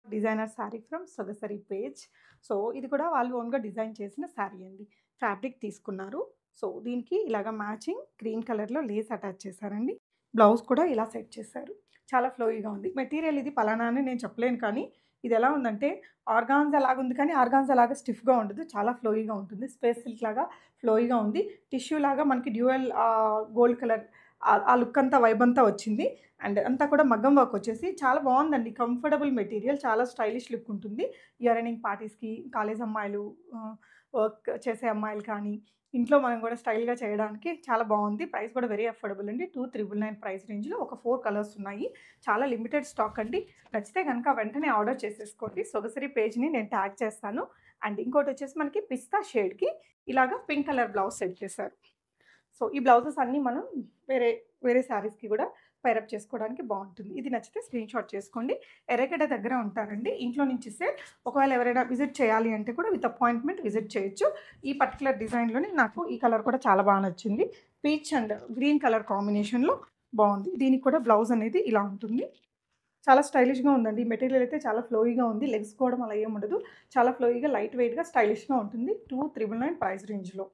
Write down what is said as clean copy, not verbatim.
Designer sari from Sogasari page. So, ఇది కూడా వాళ్ళు ఓన్‌గా డిజైన్ చేసిన శారీ అండి. ఫ్యాబ్రిక్ తీసుకున్నారు. సో, దీనికి ఇలాగ మ్యాచింగ్ గ్రీన్ కలర్‌లో లేస్ అటాచ్ చేశారండి. బ్లౌజ్ కూడా ఇలా సెట్ చేశారు. చాలా ఫ్లోయీగా ఉంది. మెటీరియల్ ఇది పలానా అని నేను చెప్పలేను కానీ, ఇది ఎలా ఉందంటే ఆర్గాన్జా లాగా ఉంది కానీ, ఆర్గాన్జా లాగా స్టిఫ్‌గా ఉండదు. చాలా ఫ్లోయీగా ఉంటుంది. స్పేస్ సిల్క్ లాగా ఫ్లోయీగా ఉంది. టిష్యూ లాగా మనకి డ్యూయల్ గోల్డ్ కలర్ ఆ లుక్ అంతా వైబ్ అంతా వచ్చింది. అండ్ అంతా కూడా మగ్గం వర్క్ వచ్చేసి చాలా బాగుందండి. కంఫర్టబుల్ మెటీరియల్, చాలా స్టైలిష్ లుక్ ఉంటుంది. ఇయర్ ఎండింగ్ పార్టీస్‌కి, కాలేజ్ అమ్మాయిలు, వర్క్ చేసే అమ్మాయిలు కానీ, ఇంట్లో మనం కూడా స్టైల్‌గా చేయడానికి చాలా బాగుంది. ప్రైస్ కూడా వెరీ అఫోర్డబుల్ అండి. 2,999 ప్రైస్ రేంజ్‌లో ఒక 4 కలర్స్ ఉన్నాయి. చాలా లిమిటెడ్ స్టాక్ అండి. నచ్చితే గనుక వెంటనే ఆర్డర్ చేసేసుకోండి. సొగసరి పేజ్‌ని నేను ట్యాగ్ చేస్తాను. అండ్ ఇంకోటి వచ్చేసి మనకి పిస్తా షేడ్‌కి ఇలాగా పింక్ కలర్ బ్లౌజ్ సెట్ చేశారు. సో, ఈ బ్లౌజెస్ అన్నీ మనం వేరే వేరే శారీస్‌కి కూడా పైరప్ చేసుకోవడానికి బావుంటుంది. ఇది నచ్చితే స్క్రీన్‌షాట్ చేసుకోండి. ఎర్రగడ్డ దగ్గర ఉంటారండి. ఇంట్లో నుంచి ఇస్తే ఒకవేళ ఎవరైనా విజిట్ చేయాలి అంటే కూడా విత్ అపాయింట్‌మెంట్ విజిట్ చేయొచ్చు. ఈ పర్టిక్యులర్ డిజైన్‌లోనే నాకు ఈ కలర్ కూడా చాలా బాగా నచ్చింది. పీచ్ అండ్ గ్రీన్ కలర్ కాంబినేషన్‌లో బావుంది. దీనికి కూడా బ్లౌజ్ అనేది ఇలా ఉంటుంది. చాలా స్టైలిష్‌గా ఉందండి. మెటీరియల్ అయితే చాలా ఫ్లోయీగా ఉంది. లెగ్స్ కూడా అలా ఏమి ఉండదు. చాలా ఫ్లోయీగా, లైట్ వెయిట్‌గా, స్టైలిష్‌గా ఉంటుంది. 2,999 ప్రైస్ రేంజ్‌లో.